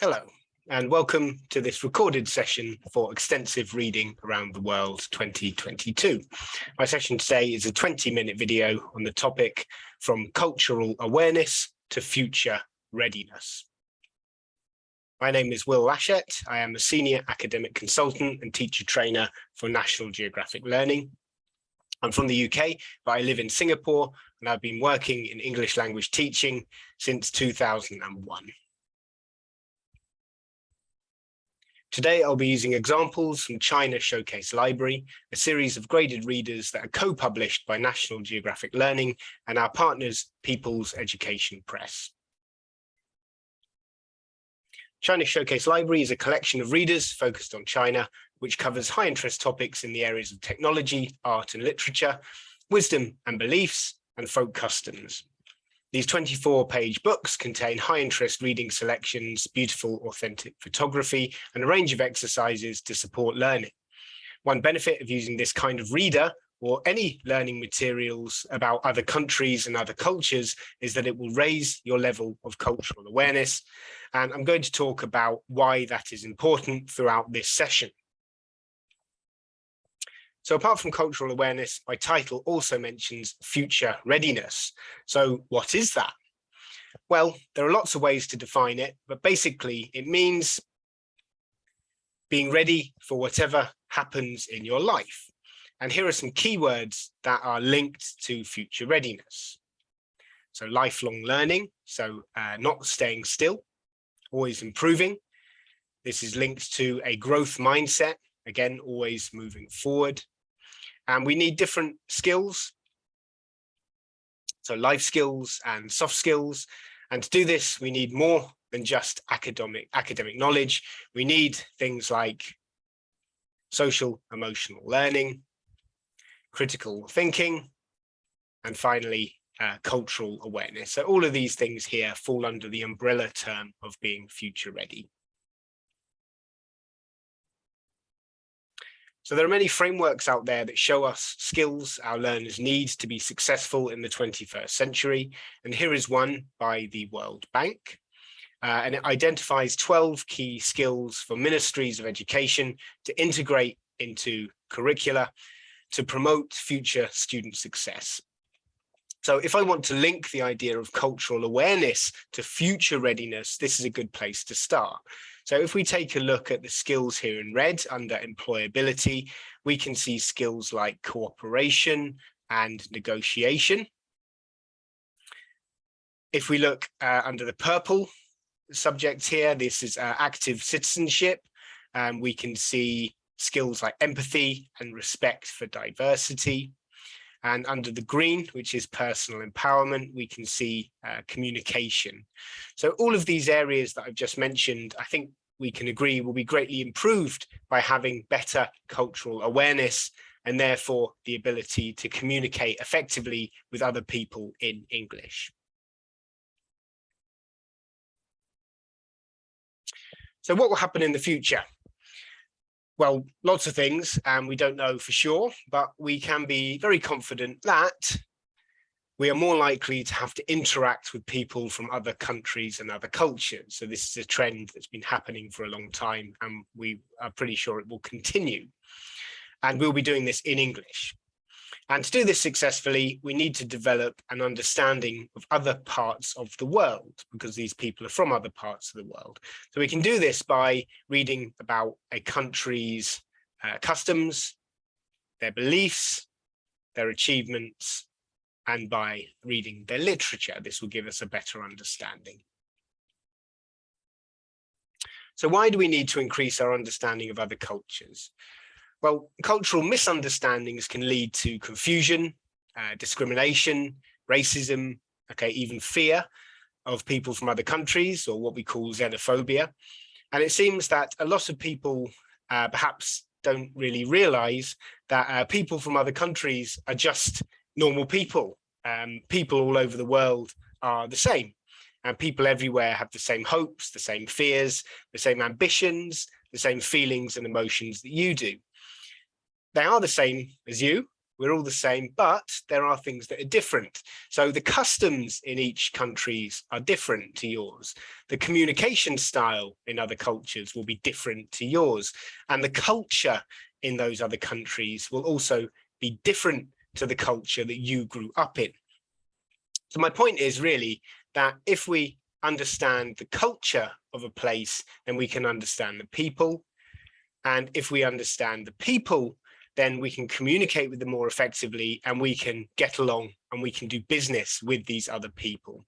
Hello, and welcome to this recorded session for Extensive Reading Around the World 2022. My session today is a 20-minute video on the topic From Cultural Awareness to Future Readiness. My name is Will Laschet. I am a Senior Academic Consultant and Teacher Trainer for National Geographic Learning. I'm from the UK, but I live in Singapore, and I've been working in English language teaching since 2001. Today, I'll be using examples from China Showcase Library, a series of graded readers that are co-published by National Geographic Learning and our partners, People's Education Press. China Showcase Library is a collection of readers focused on China, which covers high-interest topics in the areas of technology, art and literature, wisdom and beliefs, and folk customs. These 24-page books contain high-interest reading selections, beautiful, authentic photography, and a range of exercises to support learning. One benefit of using this kind of reader, or any learning materials about other countries and other cultures, is that it will raise your level of cultural awareness. And I'm going to talk about why that is important throughout this session. So apart from cultural awareness, my title also mentions future readiness. So what is that? Well, there are lots of ways to define it, but basically it means being ready for whatever happens in your life. And here are some keywords that are linked to future readiness. So lifelong learning, so not staying still, always improving. This is linked to a growth mindset, again, always moving forward. And we need different skills, so life skills and soft skills. And to do this, we need more than just academic knowledge. We need things like social emotional learning, critical thinking, and finally, cultural awareness. So all of these things here fall under the umbrella term of being future ready. So there are many frameworks out there that show us skills our learners need to be successful in the 21st century. And here is one by the World Bank. And it identifies 12 key skills for ministries of education to integrate into curricula to promote future student success. So if I want to link the idea of cultural awareness to future readiness, this is a good place to start. So if we take a look at the skills here in red under employability, we can see skills like cooperation and negotiation. If we look under the purple subject here, this is active citizenship. We can see skills like empathy and respect for diversity. And under the green, which is personal empowerment, we can see communication. So all of these areas that I've just mentioned, I think we can agree will be greatly improved by having better cultural awareness and therefore the ability to communicate effectively with other people in English. So what will happen in the future? Well, lots of things, and we don't know for sure, but we can be very confident that we are more likely to have to interact with people from other countries and other cultures. So this is a trend that's been happening for a long time, and we are pretty sure it will continue. And we'll be doing this in English. And to do this successfully, we need to develop an understanding of other parts of the world, because these people are from other parts of the world. So we can do this by reading about a country's customs, their beliefs, their achievements, and by reading their literature. This will give us a better understanding. So why do we need to increase our understanding of other cultures? Well, cultural misunderstandings can lead to confusion, discrimination, racism, even fear of people from other countries, or what we call xenophobia. And it seems that a lot of people perhaps don't really realize that people from other countries are just normal people. People all over the world are the same. And people everywhere have the same hopes, the same fears, the same ambitions, the same feelings and emotions that you do. They are the same as you, we're all the same, but there are things that are different. So the customs in each country are different to yours. The communication style in other cultures will be different to yours. And the culture in those other countries will also be different to the culture that you grew up in. So my point is really that if we understand the culture of a place, then we can understand the people. And if we understand the people, then we can communicate with them more effectively, and we can get along and we can do business with these other people.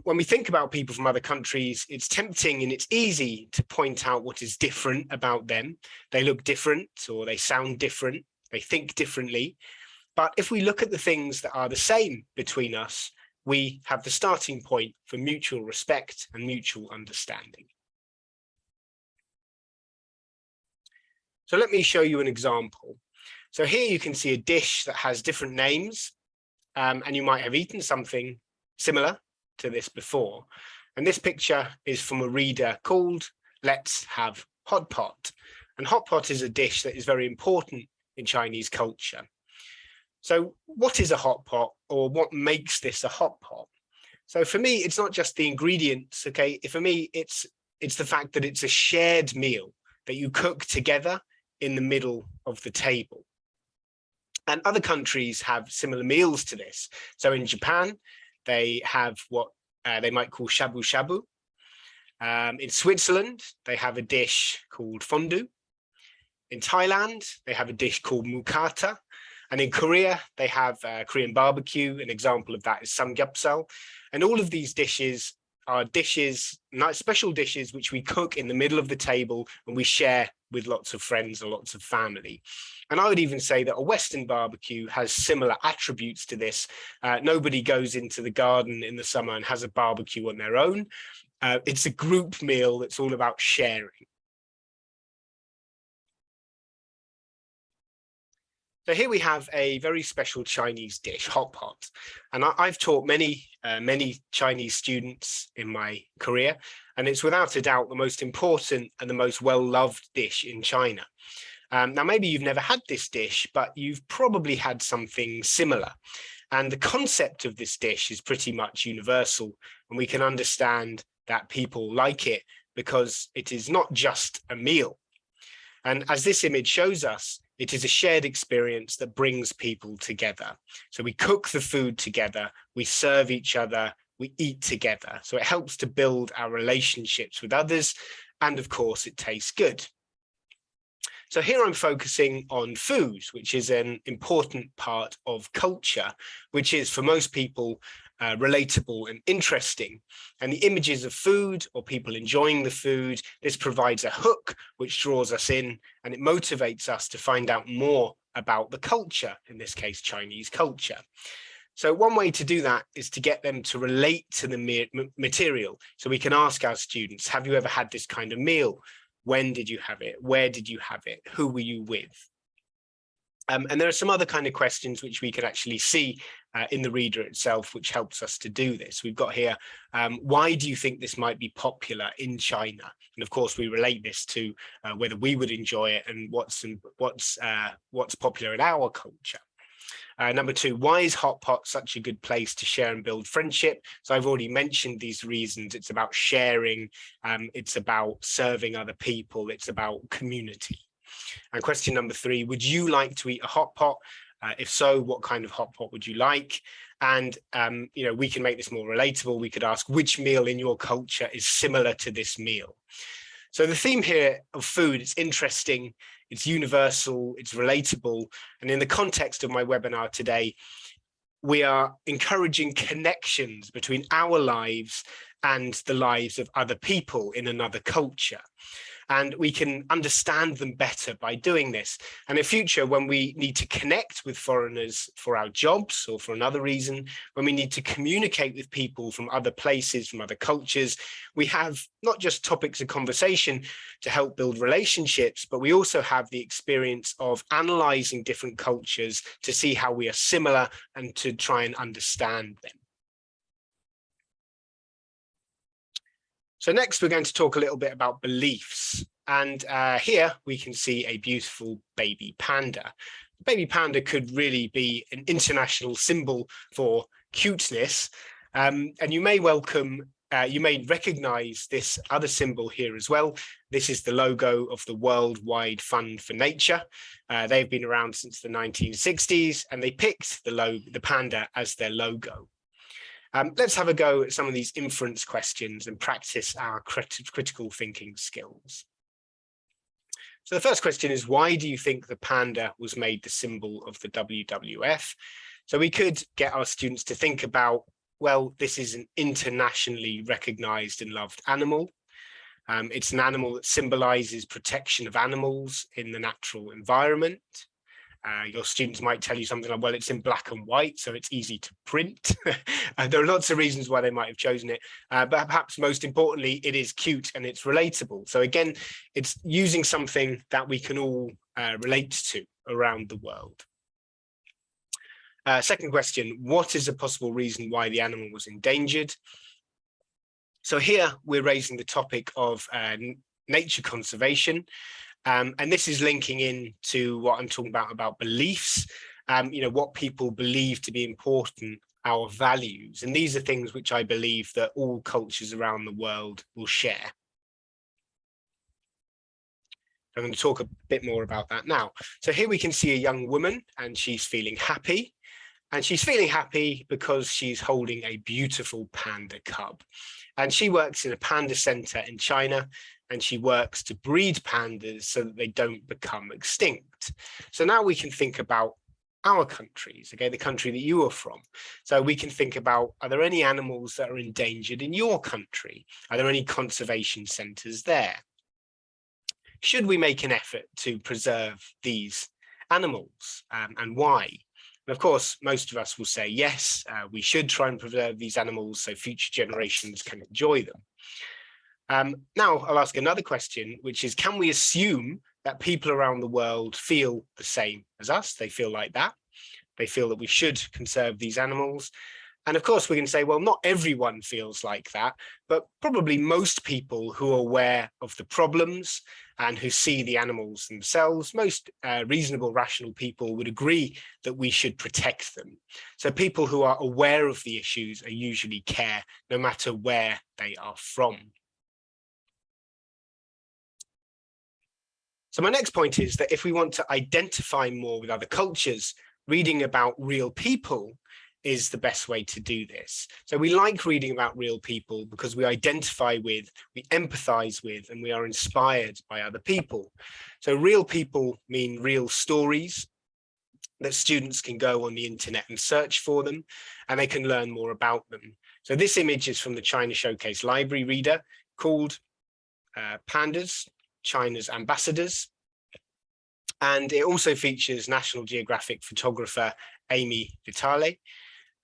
When we think about people from other countries, it's tempting and it's easy to point out what is different about them. They look different, or they sound different, they think differently. But if we look at the things that are the same between us, we have the starting point for mutual respect and mutual understanding. So let me show you an example. So here you can see a dish that has different names, and you might have eaten something similar to this before. And this picture is from a reader called Let's Have Hot Pot. And hot pot is a dish that is very important in Chinese culture. So what is a hot pot, or what makes this a hot pot? So for me, it's not just the ingredients, okay? For me, it's the fact that it's a shared meal that you cook together in the middle of the table. And other countries have similar meals to this. So in Japan, they have what they might call shabu shabu. In Switzerland, they have a dish called fondue. In Thailand, they have a dish called mukata. And in Korea, they have Korean barbecue. An example of that is samgyeopsal. And all of these dishes are dishes, nice special dishes, which we cook in the middle of the table and we share with lots of friends and lots of family. And I would even say that a Western barbecue has similar attributes to this. Nobody goes into the garden in the summer and has a barbecue on their own. It's a group meal that's all about sharing. So here we have a very special Chinese dish, hot pot. And I've taught many Chinese students in my career, and it's without a doubt the most important and the most well-loved dish in China. Now, maybe you've never had this dish, but you've probably had something similar. And the concept of this dish is pretty much universal, and we can understand that people like it because it is not just a meal. And as this image shows us, it is a shared experience that brings people together. So we cook the food together, we serve each other, we eat together. So it helps to build our relationships with others. And of course, it tastes good. So here I'm focusing on food, which is an important part of culture, which is for most people relatable and interesting. And the images of food or people enjoying the food, this provides a hook which draws us in, and it motivates us to find out more about the culture, in this case, Chinese culture. So one way to do that is to get them to relate to the material. So we can ask our students, have you ever had this kind of meal? When did you have it? Where did you have it? Who were you with? And there are some other kind of questions which we can actually see in the reader itself, which helps us to do this. We've got here, why do you think this might be popular in China? And of course, we relate this to whether we would enjoy it and what's popular in our culture. Number two, why is hot pot such a good place to share and build friendship? So I've already mentioned these reasons. It's about sharing, it's about serving other people, it's about community. And question number three, would you like to eat a hot pot? If so, what kind of hot pot would you like? And we can make this more relatable. We could ask, which meal in your culture is similar to this meal? So the theme here of food is interesting, it's universal, it's relatable. And in the context of my webinar today, we are encouraging connections between our lives and the lives of other people in another culture. And we can understand them better by doing this. And in future, when we need to connect with foreigners for our jobs or for another reason, when we need to communicate with people from other places, from other cultures, we have not just topics of conversation to help build relationships, but we also have the experience of analyzing different cultures to see how we are similar and to try and understand them. So next, we're going to talk a little bit about beliefs. And here we can see a beautiful baby panda. baby panda could really be an international symbol for cuteness. And you may recognize this other symbol here as well. This is the logo of the Worldwide Fund for Nature. They've been around since the 1960s, and they picked the panda as their logo. Let's have a go at some of these inference questions and practice our critical thinking skills. So the first question is, why do you think the panda was made the symbol of the WWF? So we could get our students to think about, well, this is an internationally recognized and loved animal. It's an animal that symbolizes protection of animals in the natural environment. Your students might tell you something like, well, it's in black and white, so it's easy to print. There are lots of reasons why they might have chosen it, but perhaps most importantly, it is cute and it's relatable. So again, it's using something that we can all relate to around the world. Second question, what is a possible reason why the animal was endangered? So here we're raising the topic of nature conservation. And this is linking in to what I'm talking about beliefs, what people believe to be important, our values. And these are things which I believe that all cultures around the world will share. I'm going to talk a bit more about that now. So here we can see a young woman and she's feeling happy. And she's feeling happy because she's holding a beautiful panda cub. And she works in a panda center in China, and she works to breed pandas so that they don't become extinct. So now we can think about our countries, okay, the country that you are from. So we can think about, are there any animals that are endangered in your country? Are there any conservation centers there? Should we make an effort to preserve these animals, and why? And of course, most of us will say, yes, we should try and preserve these animals so future generations can enjoy them. Now I'll ask another question, which is, can we assume that people around the world feel the same as us? They feel like that. They feel that we should conserve these animals. And of course, we can say, well, not everyone feels like that, but probably most people who are aware of the problems and who see the animals themselves, most reasonable, rational people would agree that we should protect them. So people who are aware of the issues are usually care, no matter where they are from. So my next point is that if we want to identify more with other cultures, reading about real people is the best way to do this. So we like reading about real people because we identify with, we empathize with, and we are inspired by other people. So real people mean real stories that students can go on the internet and search for them, and they can learn more about them. So this image is from the China Showcase Library Reader called Pandas, China's Ambassadors. And it also features National Geographic photographer Amy Vitale,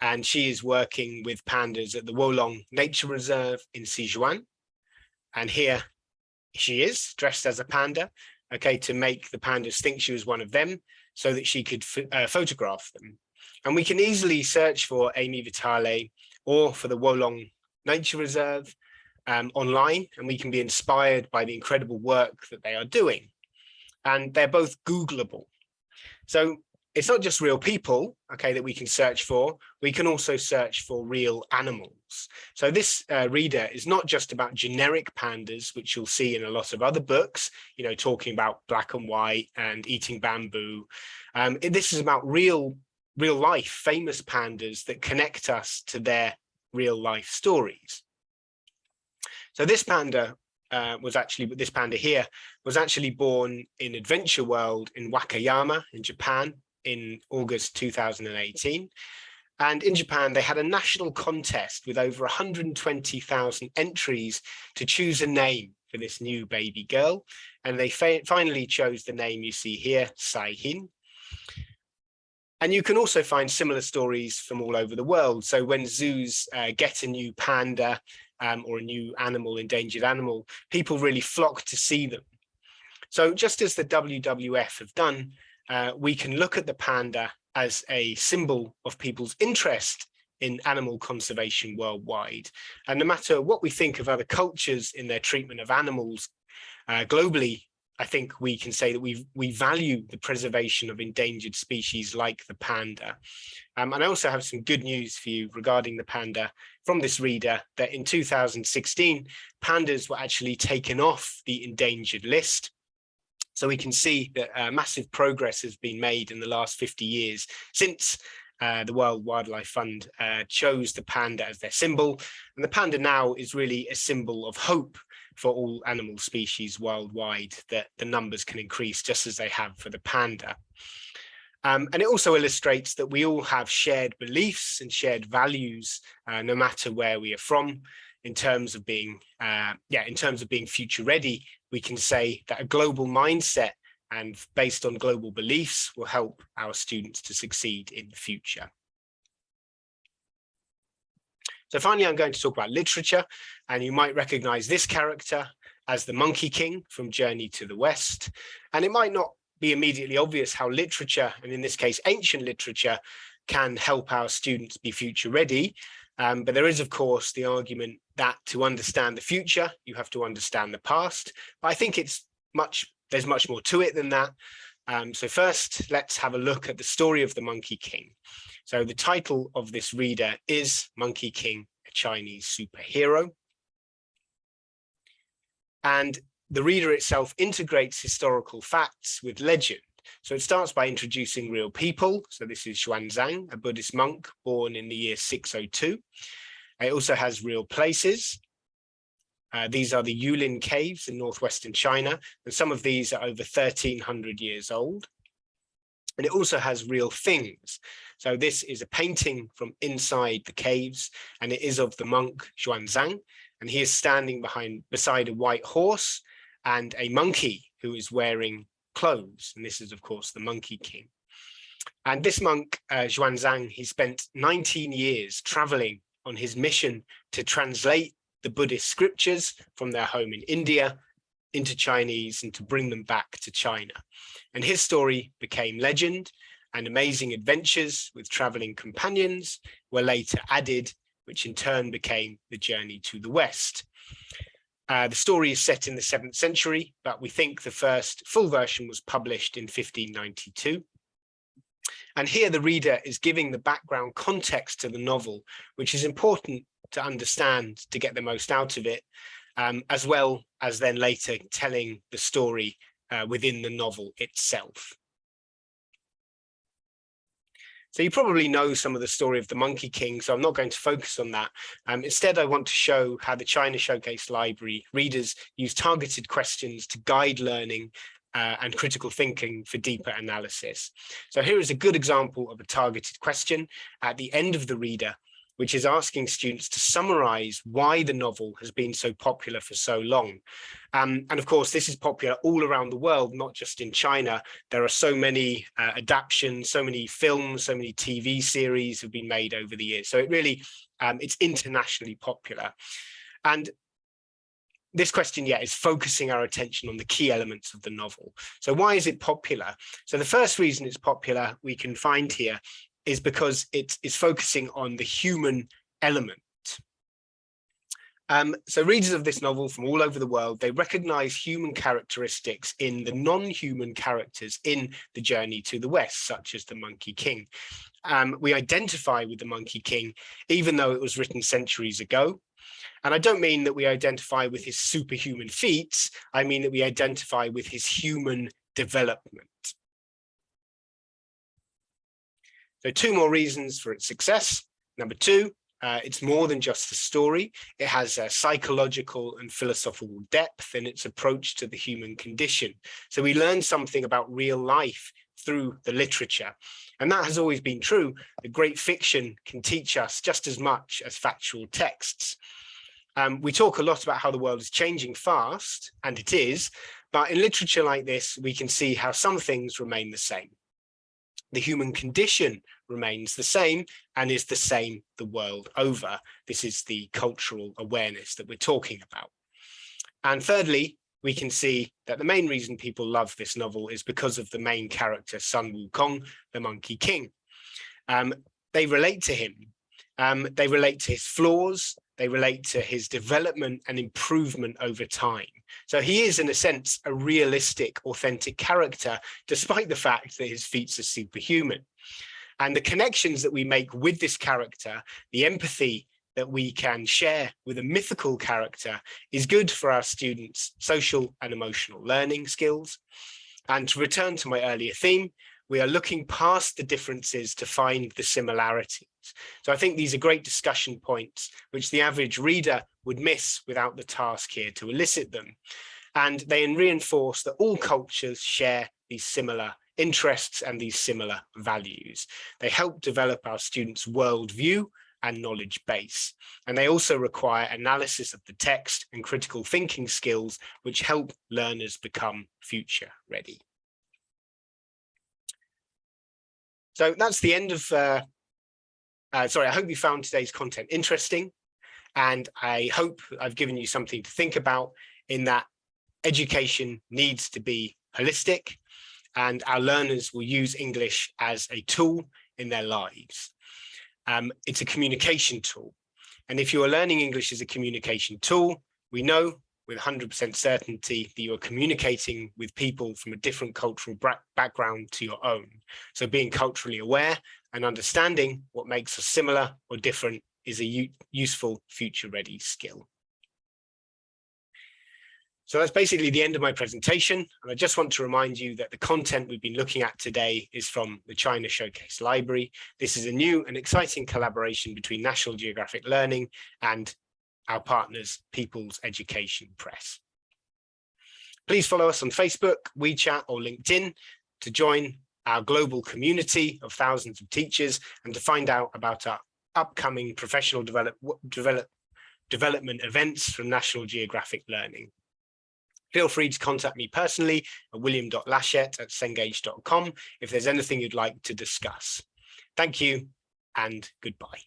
and she is working with pandas at the Wolong Nature Reserve in Sichuan. And here she is dressed as a panda, okay, to make the pandas think she was one of them so that she could photograph them. And we can easily search for Amy Vitale or for the Wolong Nature Reserve online, and we can be inspired by the incredible work that they are doing. And they're both Googleable. So it's not just real people, okay, that we can search for. We can also search for real animals. So this reader is not just about generic pandas, which you'll see in a lot of other books, talking about black and white and eating bamboo. This is about real life, famous pandas that connect us to their real life stories. So this panda this panda here was actually born in Adventure World in Wakayama in Japan in August 2018. And in Japan, they had a national contest with over 120,000 entries to choose a name for this new baby girl. And they finally chose the name you see here, Saihin. And you can also find similar stories from all over the world. So when zoos get a new panda or a new animal, endangered animal, people really flock to see them. So just as the WWF have done, we can look at the panda as a symbol of people's interest in animal conservation worldwide. And no matter what we think of other cultures in their treatment of animals globally, I think we can say that we value the preservation of endangered species like the panda. And I also have some good news for you regarding the panda from this reader, that in 2016, pandas were actually taken off the endangered list. So we can see that massive progress has been made in the last 50 years since the World Wildlife Fund chose the panda as their symbol. And the panda now is really a symbol of hope for all animal species worldwide, that the numbers can increase just as they have for the panda. And it also illustrates that we all have shared beliefs and shared values, no matter where we are from. In terms of being, future ready, we can say that a global mindset and based on global beliefs will help our students to succeed in the future. So finally, I'm going to talk about literature, and you might recognize this character as the Monkey King from Journey to the West. And it might not be immediately obvious how literature, and in this case, ancient literature, can help our students be future ready. But there is, of course, the argument that to understand the future, you have to understand the past. But I think there's much more to it than that. So first, let's have a look at the story of the Monkey King. So the title of this reader is Monkey King, a Chinese Superhero. And the reader itself integrates historical facts with legend. So it starts by introducing real people. So this is Xuanzang, a Buddhist monk born in the year 602. It also has real places. These are the Yulin caves in northwestern China, and some of these are over 1,300 years old. And it also has real things. So this is a painting from inside the caves, and it is of the monk Xuanzang, and he is standing beside a white horse and a monkey who is wearing clothes. And this is, of course, the Monkey King. And this monk, Xuanzang, he spent 19 years traveling on his mission to translate the Buddhist scriptures from their home in India into Chinese and to bring them back to China. And his story became legend, and amazing adventures with traveling companions were later added, which in turn became the Journey to the West. The story is set in the 7th century, but we think the first full version was published in 1592. And here the reader is giving the background context to the novel, which is important to understand to get the most out of it, as well as then later telling the story within the novel itself. So you probably know some of the story of the Monkey King, so I'm not going to focus on that. Instead, I want to show how the China Showcase Library readers use targeted questions to guide learning and critical thinking for deeper analysis. So here is a good example of a targeted question at the end of the reader, which is asking students to summarize why the novel has been so popular for so long. And of course, this is popular all around the world, not just in China. There are so many adaptations, so many films, so many TV series have been made over the years. So it really, it's internationally popular. And this question, is focusing our attention on the key elements of the novel. So why is it popular? So the first reason it's popular we can find here is because it is focusing on the human element. So readers of this novel from all over the world, they recognize human characteristics in the non-human characters in the Journey to the West, such as the Monkey King. We identify with the Monkey King, even though it was written centuries ago. And I don't mean that we identify with his superhuman feats, I mean that we identify with his human development. So 2 more reasons for its success. Number 2, it's more than just a story. It has a psychological and philosophical depth in its approach to the human condition. So we learn something about real life through the literature. And that has always been true. The great fiction can teach us just as much as factual texts. We talk a lot about how the world is changing fast, and it is, but in literature like this, we can see how some things remain the same. The human condition remains the same and is the same the world over. This is the cultural awareness that we're talking about. And thirdly, we can see that the main reason people love this novel is because of the main character, Sun Wukong, the Monkey King. They relate to him. They relate to his flaws, they relate to his development and improvement over time. So he is, in a sense, a realistic, authentic character, despite the fact that his feats are superhuman. And the connections that we make with this character, the empathy that we can share with a mythical character, is good for our students' social and emotional learning skills. And to return to my earlier theme, we are looking past the differences to find the similarities. So I think these are great discussion points, which the average reader would miss without the task here to elicit them. And they reinforce that all cultures share these similar interests and these similar values. They help develop our students' worldview and knowledge base. And they also require analysis of the text and critical thinking skills, which help learners become future ready. So that's the end of, I hope you found today's content interesting, and I hope I've given you something to think about, in that education needs to be holistic, and our learners will use English as a tool in their lives. It's a communication tool. And if you are learning English as a communication tool, we know with 100% certainty that you are communicating with people from a different cultural background to your own. So being culturally aware and understanding what makes us similar or different is a useful future-ready skill. So that's basically the end of my presentation. And I just want to remind you that the content we've been looking at today is from the China Showcase Library. This is a new and exciting collaboration between National Geographic Learning and our partners, People's Education Press. Please follow us on Facebook, WeChat, or LinkedIn to join our global community of thousands of teachers and to find out about our upcoming professional development events from National Geographic Learning. Feel free to contact me personally at william.laschet@cengage.com if there's anything you'd like to discuss. Thank you and goodbye.